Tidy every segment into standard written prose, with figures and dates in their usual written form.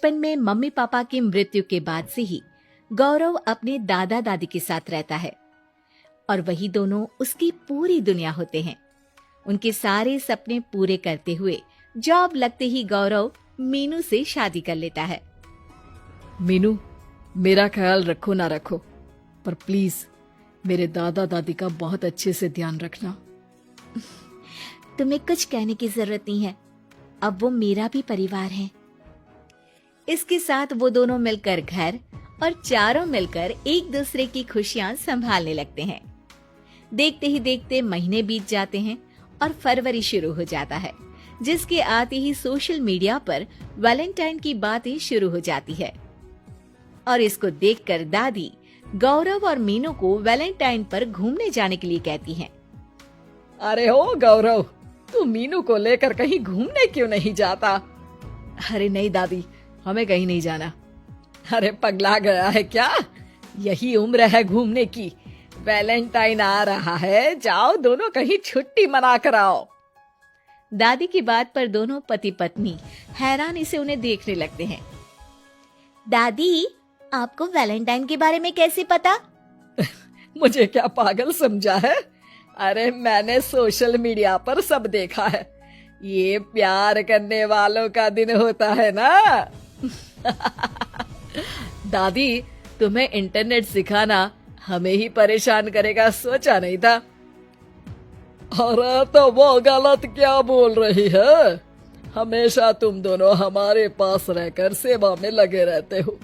बचपन में mummy papa की मृत्यु के बाद से ही गौरव अपने दादा दादी के साथ रहता है और वही दोनों उसकी पूरी दुनिया होते हैं। उनके सारे सपने पूरे करते हुए जॉब लगते ही गौरव मीनू से शादी कर लेता है। मीनू, मेरा ख्याल रखो ना रखो, पर प्लीज मेरे दादा दादी का बहुत अच्छे से ध्यान रखना। तुम्हें कुछ कहने की जरूरत नहीं है, अब वो मेरा भी परिवार है। इसके साथ वो दोनों मिलकर घर और चारों मिलकर एक दूसरे की खुशियां संभालने लगते हैं। देखते ही देखते महीने बीत जाते हैं और फरवरी शुरू हो जाता है, जिसके आते ही सोशल मीडिया पर वैलेंटाइन की बातें शुरू हो जाती है। और इसको देखकर दादी गौरव और मीनू को वैलेंटाइन पर घूमने जाने के लिए कहती हैं। अरे हो गौरव, तू मीनू को लेकर कहीं घूमने क्यों नहीं जाता? अरे नहीं दादी, हमें कहीं नहीं जाना। अरे पगला गया है क्या? यही उम्र है घूमने की। वैलेंटाइन आ रहा है, जाओ दोनों कहीं छुट्टी मना कर आओ। दादी की बात पर दोनों पति पत्नी हैरानी से उन्हें देखने लगते हैं। दादी, आपको वैलेंटाइन के बारे में कैसे पता? मुझे क्या पागल समझा है? अरे मैंने सोशल मीडिया पर सब देखा है। ये प्यार करने वालों का दिन होता है ना। दादी, तुम्हें इंटरनेट सिखाना हमें ही परेशान करेगा, सोचा नहीं था। अरे तो वो गलत क्या बोल रही है? हमेशा तुम दोनों हमारे पास रहकर सेवा में लगे रहते हो।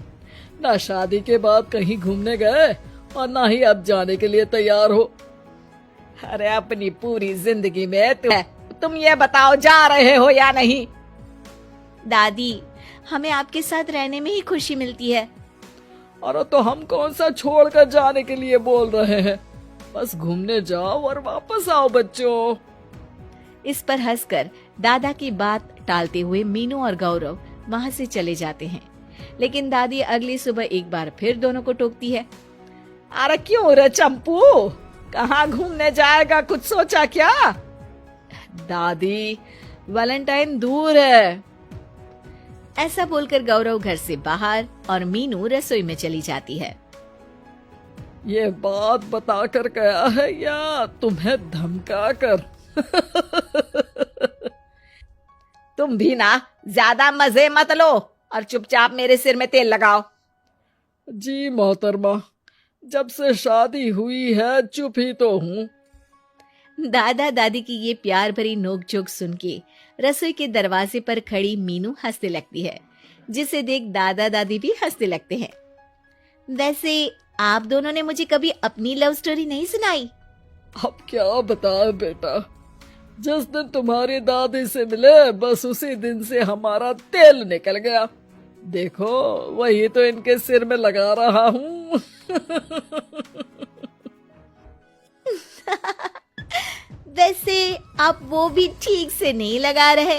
ना शादी के बाद कहीं घूमने गए और ना ही अब जाने के लिए तैयार हो। अरे अपनी पूरी जिंदगी में तुम ये बताओ, जा रहे हो या नहीं? दादी, हमें आपके साथ रहने में ही खुशी मिलती है। अरे तो हम कौन सा छोड़कर जाने के लिए बोल रहे हैं? बस घूमने जाओ और वापस आओ बच्चों। इस पर हंसकर दादा की बात टालते हुए मीनू और गौरव वहाँ से चले जाते हैं। लेकिन दादी अगली सुबह एक बार फिर दोनों को टोकती है। अरे क्यों रे चंपू, कहाँ घूमने जाएगा, कुछ सोचा क्या? दादी, वैलेंटाइन दूर है। ऐसा बोलकर गौरव घर से बाहर और मीनू रसोई में चली जाती है। ये बात बता कर गया है या तुम्हें धमका कर? तुम भी ना ज्यादा मजे मत लो और चुपचाप मेरे सिर में तेल लगाओ। जी मोहतरमा, जब से शादी हुई है चुप ही तो हूँ। दादा दादी की ये प्यार भरी नोकझोंक सुन के रसोई के दरवाजे पर खड़ी मीनू हंसने लगती है, जिसे देख दादा दादी भी हंसने लगते हैं। वैसे आप दोनों ने मुझे कभी अपनी लव स्टोरी नहीं सुनाई। अब क्या बताएं बेटा, जिस दिन तुम्हारी दादी से मिले बस उसी दिन से हमारा तेल निकल गया। देखो वही तो इनके सिर में लगा रहा हूँ। वैसे आप वो भी ठीक से नहीं लगा रहे।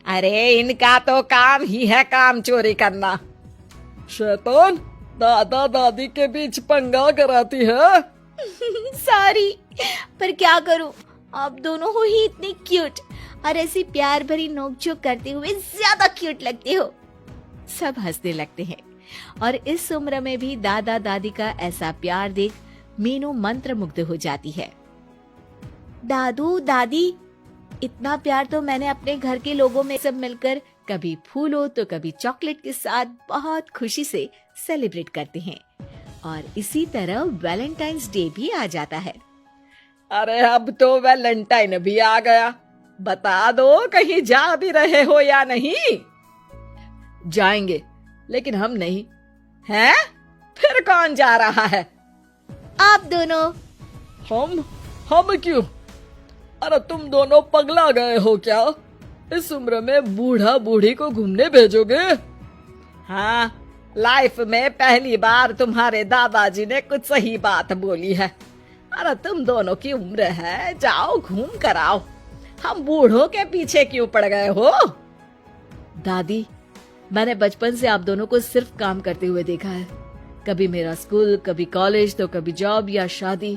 अरे इनका तो काम ही है काम चोरी करना। शैतान, दादा दादी के बीच पंगा कराती है। सॉरी, पर क्या करूं, आप दोनों हो ही इतने क्यूट और ऐसी प्यार भरी नोकझोंक करते हुए ज्यादा क्यूट लगते हो। सब हंसने लगते हैं और इस उम्र में भी दादा दादी का ऐसा प्यार देख मीनू मंत्रमुग्ध हो जाती है। दादू दादी, इतना प्यार तो मैंने अपने घर के लोगों में सब मिलकर कभी फूलों तो कभी चॉकलेट के साथ बहुत खुशी से सेलिब्रेट करते हैं और इसी तरह वैलेंटाइंस डे भी आ जाता है। अरे अब तो वैलेंटाइन भी आ गया, बता दो कहीं जा भी रहे हो या नहीं? जाएंगे, लेकिन हम नहीं। हैं? फिर कौन जा रहा है? आप दोनों। हम क्यों? अरे तुम दोनों पगला गए हो क्या? इस उम्र में बूढ़ा बूढ़ी को घूमने भेजोगे? हाँ, लाइफ में पहली बार तुम्हारे दादाजी ने कुछ सही बात बोली है। अरे तुम दोनों की उम्र है, जाओ घूम कर आओ। हम बूढ़ों के पीछे क्यों पड़ गए हो? दादी, मैंने बचपन से आप दोनों को सिर्फ काम करते हुए देखा है। कभी मेरा स्कूल, कभी कॉलेज, तो कभी जॉब या शादी।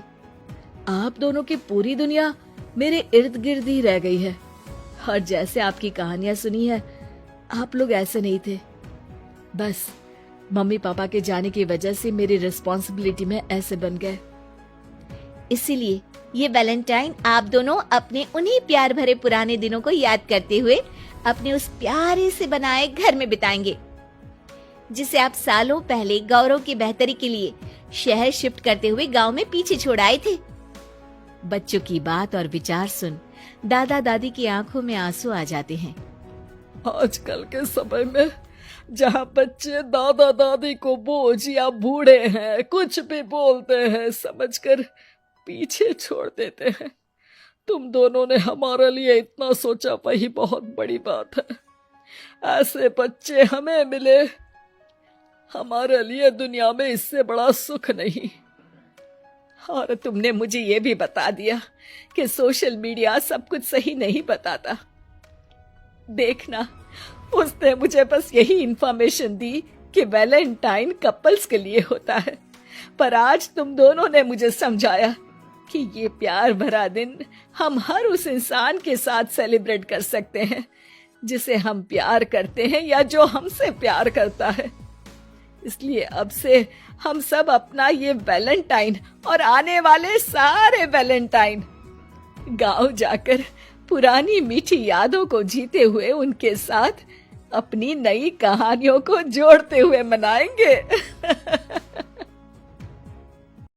आप दोनों की पूरी दुनिया मेरे इर्द गिर्द ही रह गई है। और जैसे आपकी कहानियां सुनी है, आप लोग ऐसे नहीं थे, बस मम्मी पापा के जाने की वजह से मेरी रिस्पॉन्सिबिलिटी में ऐसे बन गए। इसीलिए ये वैलेंटाइन आप दोनों अपने उन्हीं प्यार भरे पुराने दिनों को याद करते हुए अपने उस प्यारे से बनाए घर में बिताएंगे, जिसे आप सालों पहले गौरव की बेहतरी के लिए शहर शिफ्ट करते हुए गांव में पीछे छोड़ आए थे। बच्चों की बात और विचार सुन दादा दादी की आंखों में आंसू आ जाते हैं। आजकल के समय में जहाँ बच्चे दादा दादी को बोझ या बूढ़े हैं कुछ भी बोलते हैं समझकर पीछे छोड़ देते हैं। तुम दोनों ने हमारे लिए इतना सोचा, वही बहुत बड़ी बात है। ऐसे बच्चे हमें मिले, हमारे लिए दुनिया में इससे बड़ा सुख नहीं। और तुमने मुझे ये भी बता दिया कि सोशल मीडिया सब कुछ सही नहीं बताता। देखना, उसने मुझे बस यही इंफॉर्मेशन दी कि वैलेंटाइन कपल्स के लिए होता है, पर आज तुम दोनों ने मुझे समझाया कि ये प्यार भरा दिन हम हर उस इंसान के साथ सेलिब्रेट कर सकते हैं जिसे हम प्यार करते हैं या जो हमसे प्यार करता है। इसलिए अब से हम सब अपना ये वैलेंटाइन और आने वाले सारे वैलेंटाइन गांव जाकर पुरानी मीठी यादों को जीते हुए उनके साथ अपनी नई कहानियों को जोड़ते हुए मनाएंगे।